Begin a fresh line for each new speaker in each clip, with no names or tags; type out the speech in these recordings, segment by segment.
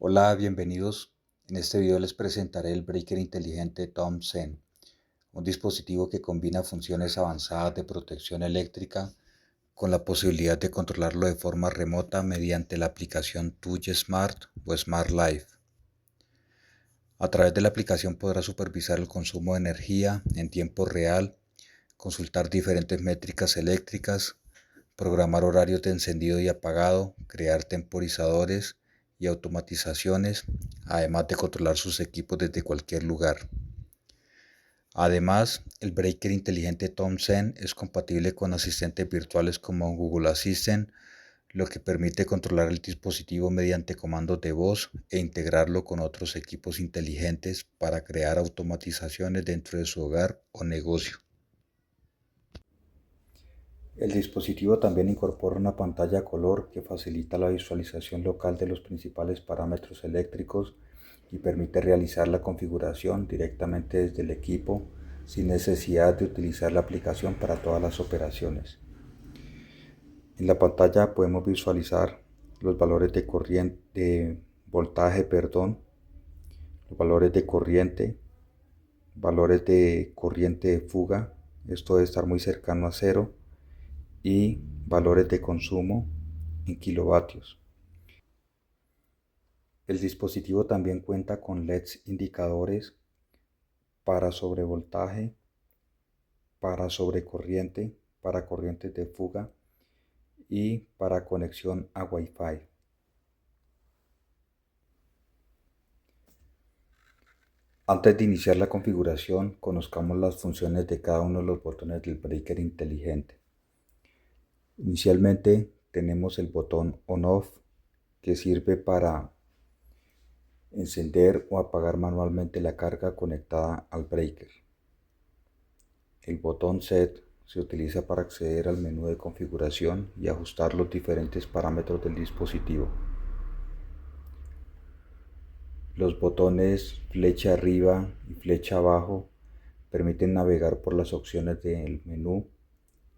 Hola, bienvenidos. En este video les presentaré el breaker inteligente Thomson, un dispositivo que combina funciones avanzadas de protección eléctrica con la posibilidad de controlarlo de forma remota mediante la aplicación Touch Smart o Smart Life. A través de la aplicación podrás supervisar el consumo de energía en tiempo real, consultar diferentes métricas eléctricas, programar horarios de encendido y apagado, crear temporizadores y automatizaciones, además de controlar sus equipos desde cualquier lugar. Además, el breaker inteligente Thomson es compatible con asistentes virtuales como Google Assistant, lo que permite controlar el dispositivo mediante comandos de voz e integrarlo con otros equipos inteligentes para crear automatizaciones dentro de su hogar o negocio. El dispositivo también incorpora una pantalla a color que facilita la visualización local de los principales parámetros eléctricos y permite realizar la configuración directamente desde el equipo sin necesidad de utilizar la aplicación para todas las operaciones. En la pantalla podemos visualizar los valores de voltaje, los valores de corriente, valores de corriente de fuga, esto debe estar muy cercano a cero, y valores de consumo en kilovatios. El dispositivo también cuenta con LEDs indicadores para sobrevoltaje, para sobrecorriente, para corrientes de fuga y para conexión a Wi-Fi. Antes de iniciar la configuración, conozcamos las funciones de cada uno de los botones del breaker inteligente. Inicialmente tenemos el botón On-Off, que sirve para encender o apagar manualmente la carga conectada al breaker. El botón Set se utiliza para acceder al menú de configuración y ajustar los diferentes parámetros del dispositivo. Los botones flecha arriba y flecha abajo permiten navegar por las opciones del menú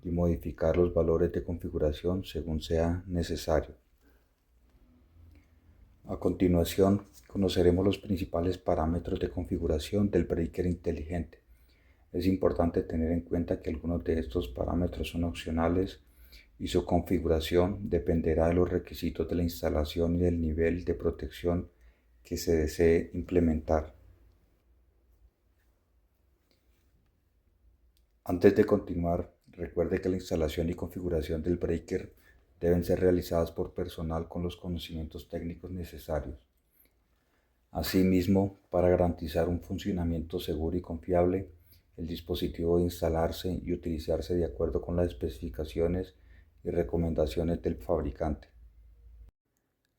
y modificar los valores de configuración según sea necesario. A continuación, conoceremos los principales parámetros de configuración del breaker inteligente. Es importante tener en cuenta que algunos de estos parámetros son opcionales y su configuración dependerá de los requisitos de la instalación y del nivel de protección que se desee implementar. Antes de continuar, recuerde que la instalación y configuración del breaker deben ser realizadas por personal con los conocimientos técnicos necesarios. Asimismo, para garantizar un funcionamiento seguro y confiable, el dispositivo debe instalarse y utilizarse de acuerdo con las especificaciones y recomendaciones del fabricante.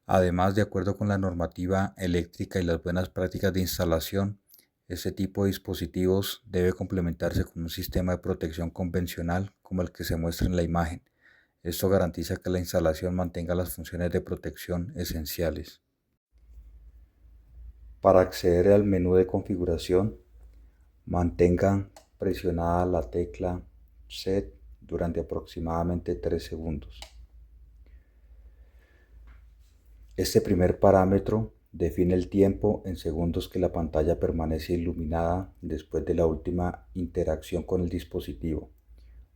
Además, de acuerdo con la normativa eléctrica y las buenas prácticas de instalación, este tipo de dispositivos debe complementarse con un sistema de protección convencional como el que se muestra en la imagen. Esto garantiza que la instalación mantenga las funciones de protección esenciales. Para acceder al menú de configuración, mantenga presionada la tecla Set durante aproximadamente 3 segundos. Este primer parámetro define el tiempo en segundos que la pantalla permanece iluminada después de la última interacción con el dispositivo.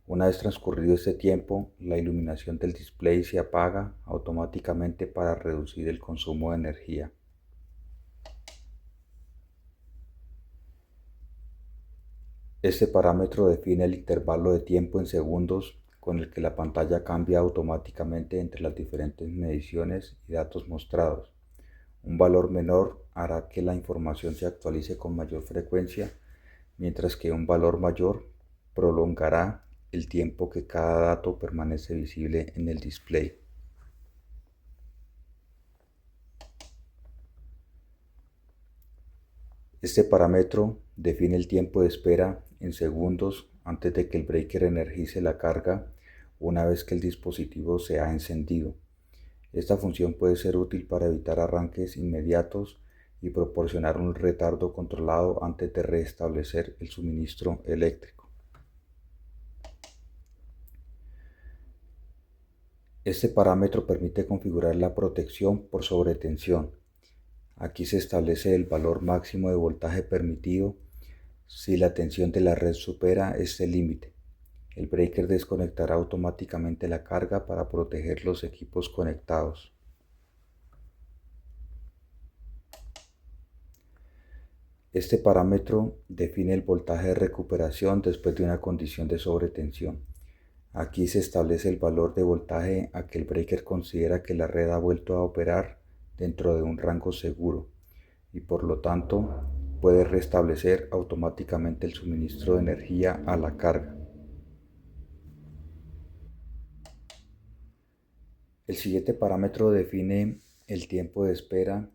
Una vez transcurrido este tiempo, la iluminación del display se apaga automáticamente para reducir el consumo de energía. Este parámetro define el intervalo de tiempo en segundos con el que la pantalla cambia automáticamente entre las diferentes mediciones y datos mostrados. Un valor menor hará que la información se actualice con mayor frecuencia, mientras que un valor mayor prolongará el tiempo que cada dato permanece visible en el display. Este parámetro define el tiempo de espera en segundos antes de que el breaker energice la carga una vez que el dispositivo se ha encendido. Esta función puede ser útil para evitar arranques inmediatos y proporcionar un retardo controlado antes de restablecer el suministro eléctrico. Este parámetro permite configurar la protección por sobretensión. Aquí se establece el valor máximo de voltaje permitido si la tensión de la red supera este límite. El breaker desconectará automáticamente la carga para proteger los equipos conectados. Este parámetro define el voltaje de recuperación después de una condición de sobretensión. Aquí se establece el valor de voltaje a que el breaker considera que la red ha vuelto a operar dentro de un rango seguro y por lo tanto puede restablecer automáticamente el suministro de energía a la carga. El siguiente parámetro define el tiempo de espera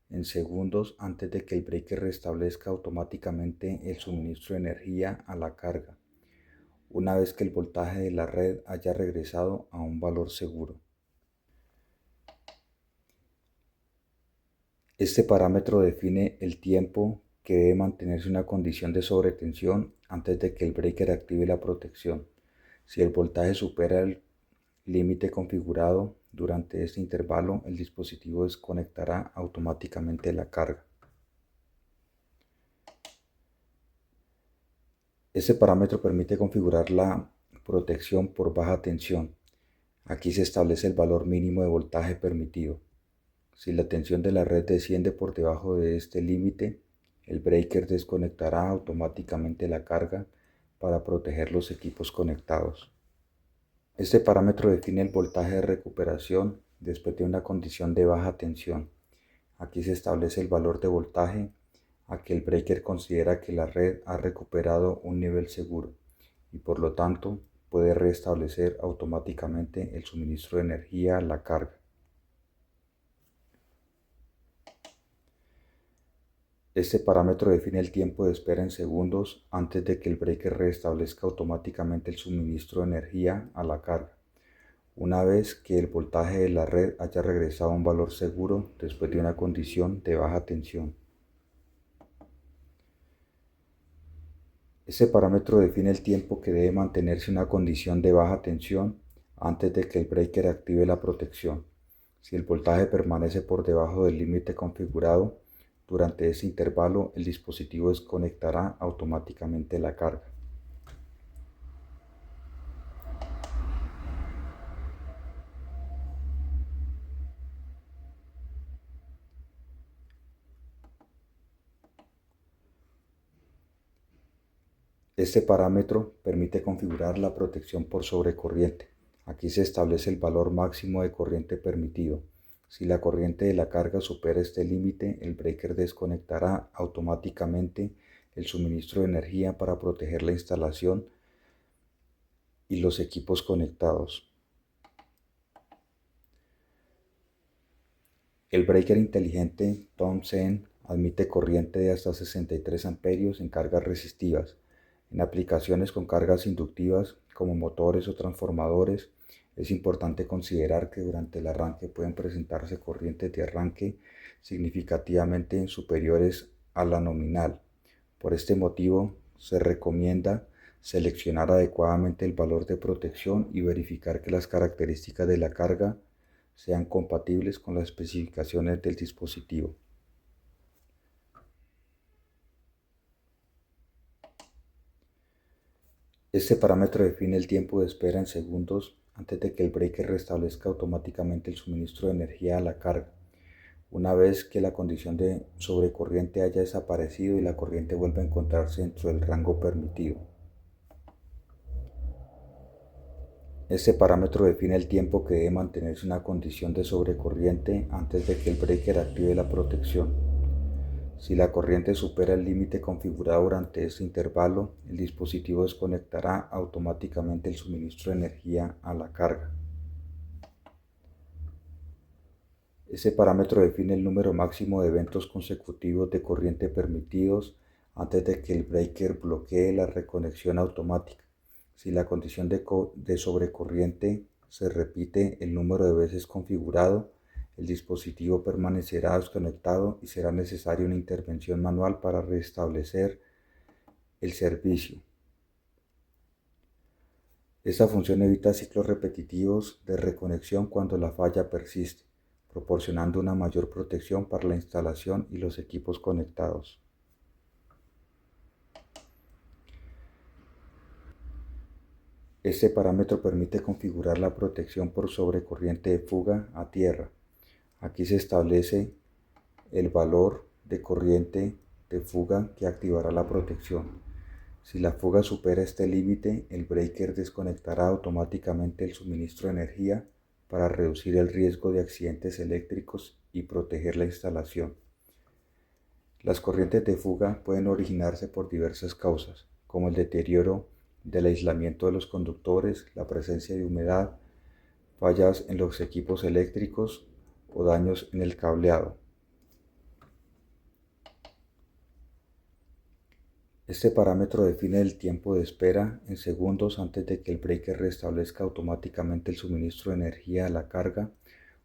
en segundos antes de que el breaker restablezca automáticamente el suministro de energía a la carga, una vez que el voltaje de la red haya regresado a un valor seguro. Este parámetro define el tiempo que debe mantenerse una condición de sobretensión antes de que el breaker active la protección. Si el voltaje supera el límite configurado durante este intervalo, el dispositivo desconectará automáticamente la carga. Este parámetro permite configurar la protección por baja tensión. Aquí se establece el valor mínimo de voltaje permitido. Si la tensión de la red desciende por debajo de este límite, el breaker desconectará automáticamente la carga para proteger los equipos conectados. Este parámetro define el voltaje de recuperación después de una condición de baja tensión. Aquí se establece el valor de voltaje a que el breaker considera que la red ha recuperado un nivel seguro y por lo tanto puede restablecer automáticamente el suministro de energía a la carga. Este parámetro define el tiempo de espera en segundos antes de que el breaker restablezca automáticamente el suministro de energía a la carga, una vez que el voltaje de la red haya regresado a un valor seguro después de una condición de baja tensión. Este parámetro define el tiempo que debe mantenerse una condición de baja tensión antes de que el breaker active la protección. Si el voltaje permanece por debajo del límite configurado, durante ese intervalo el dispositivo desconectará automáticamente la carga. Este parámetro permite configurar la protección por sobrecorriente. Aquí se establece el valor máximo de corriente permitido. Si la corriente de la carga supera este límite, el breaker desconectará automáticamente el suministro de energía para proteger la instalación y los equipos conectados. El breaker inteligente Thomson admite corriente de hasta 63 amperios en cargas resistivas. En aplicaciones con cargas inductivas como motores o transformadores, es importante considerar que durante el arranque pueden presentarse corrientes de arranque significativamente superiores a la nominal. Por este motivo, se recomienda seleccionar adecuadamente el valor de protección y verificar que las características de la carga sean compatibles con las especificaciones del dispositivo. Este parámetro define el tiempo de espera en segundos antes de que el breaker restablezca automáticamente el suministro de energía a la carga, una vez que la condición de sobrecorriente haya desaparecido y la corriente vuelva a encontrarse dentro del rango permitido. Este parámetro define el tiempo que debe mantenerse una condición de sobrecorriente antes de que el breaker active la protección. Si la corriente supera el límite configurado durante este intervalo, el dispositivo desconectará automáticamente el suministro de energía a la carga. Este parámetro define el número máximo de eventos consecutivos de corriente permitidos antes de que el breaker bloquee la reconexión automática. Si la condición de sobrecorriente se repite el número de veces configurado, el dispositivo permanecerá desconectado y será necesaria una intervención manual para restablecer el servicio. Esta función evita ciclos repetitivos de reconexión cuando la falla persiste, proporcionando una mayor protección para la instalación y los equipos conectados. Este parámetro permite configurar la protección por sobrecorriente de fuga a tierra. Aquí se establece el valor de corriente de fuga que activará la protección. Si la fuga supera este límite, el breaker desconectará automáticamente el suministro de energía para reducir el riesgo de accidentes eléctricos y proteger la instalación. Las corrientes de fuga pueden originarse por diversas causas, como el deterioro del aislamiento de los conductores, la presencia de humedad, fallas en los equipos eléctricos o daños en el cableado. Este parámetro define el tiempo de espera en segundos antes de que el breaker restablezca automáticamente el suministro de energía a la carga,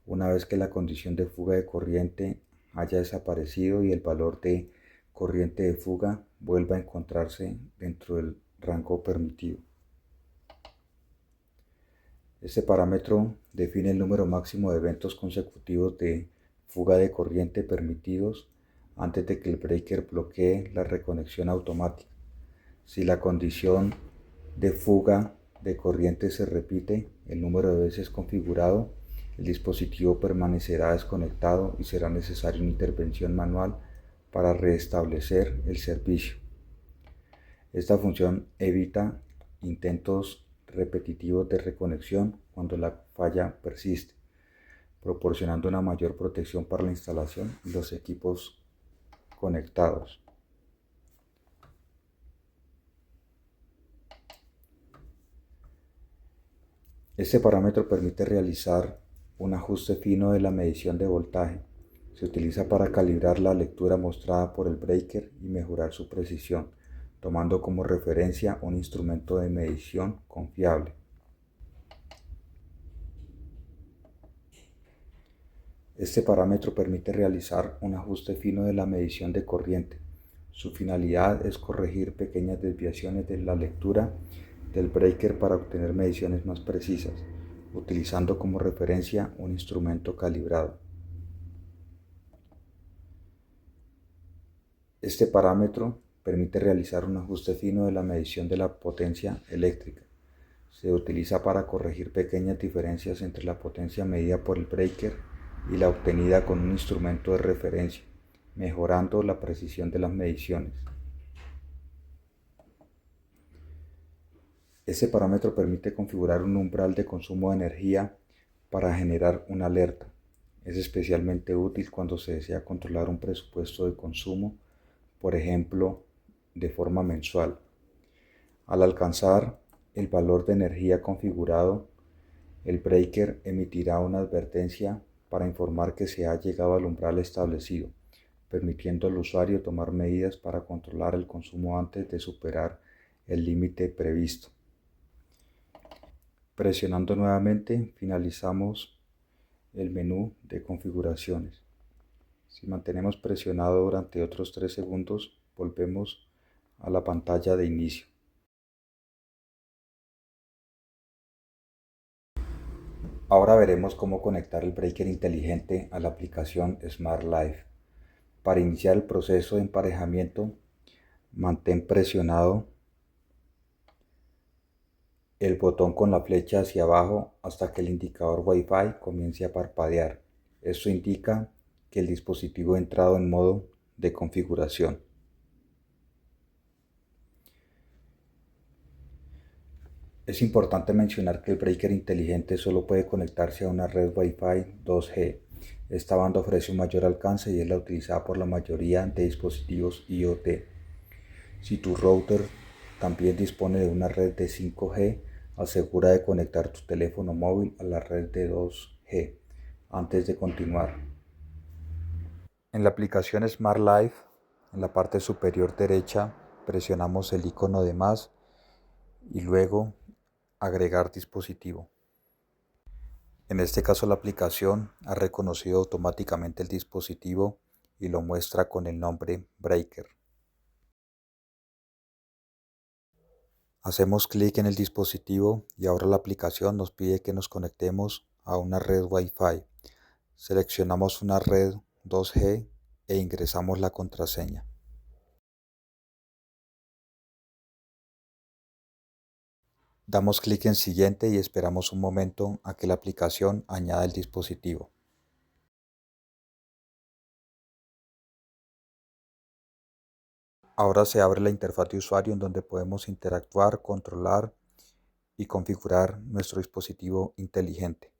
una vez que la condición de fuga de corriente haya desaparecido y el valor de corriente de fuga vuelva a encontrarse dentro del rango permitido. Este parámetro define el número máximo de eventos consecutivos de fuga de corriente permitidos antes de que el breaker bloquee la reconexión automática. Si la condición de fuga de corriente se repite el número de veces configurado, el dispositivo permanecerá desconectado y será necesaria una intervención manual para restablecer el servicio. Esta función evita intentos repetitivos de reconexión cuando la falla persiste, proporcionando una mayor protección para la instalación y los equipos conectados. Este parámetro permite realizar un ajuste fino de la medición de voltaje. Se utiliza para calibrar la lectura mostrada por el breaker y mejorar su precisión, tomando como referencia un instrumento de medición confiable. Este parámetro permite realizar un ajuste fino de la medición de corriente. Su finalidad es corregir pequeñas desviaciones de la lectura del breaker para obtener mediciones más precisas, utilizando como referencia un instrumento calibrado. Este parámetro permite realizar un ajuste fino de la medición de la potencia eléctrica. Se utiliza para corregir pequeñas diferencias entre la potencia medida por el breaker y la obtenida con un instrumento de referencia, mejorando la precisión de las mediciones. Este parámetro permite configurar un umbral de consumo de energía para generar una alerta. Es especialmente útil cuando se desea controlar un presupuesto de consumo, por ejemplo, de forma mensual. Al alcanzar el valor de energía configurado, el breaker emitirá una advertencia para informar que se ha llegado al umbral establecido, permitiendo al usuario tomar medidas para controlar el consumo antes de superar el límite previsto. Presionando nuevamente, finalizamos el menú de configuraciones. Si mantenemos presionado durante otros 3 segundos, volvemos a la pantalla de inicio. Ahora veremos cómo conectar el breaker inteligente a la aplicación Smart Life. Para iniciar el proceso de emparejamiento, mantén presionado el botón con la flecha hacia abajo hasta que el indicador Wi-Fi comience a parpadear. Esto indica que el dispositivo ha entrado en modo de configuración. Es importante mencionar que el breaker inteligente solo puede conectarse a una red Wi-Fi 2G. Esta banda ofrece un mayor alcance y es la utilizada por la mayoría de dispositivos IoT. Si tu router también dispone de una red de 5G, asegura de conectar tu teléfono móvil a la red de 2G antes de continuar. En la aplicación Smart Life, en la parte superior derecha, presionamos el icono de más y luego agregar dispositivo. En este caso la aplicación ha reconocido automáticamente el dispositivo y lo muestra con el nombre Breaker. Hacemos clic en el dispositivo y ahora la aplicación nos pide que nos conectemos a una red Wi-Fi. Seleccionamos una red 2G e ingresamos la contraseña. Damos clic en Siguiente y esperamos un momento a que la aplicación añada el dispositivo. Ahora se abre la interfaz de usuario en donde podemos interactuar, controlar y configurar nuestro dispositivo inteligente.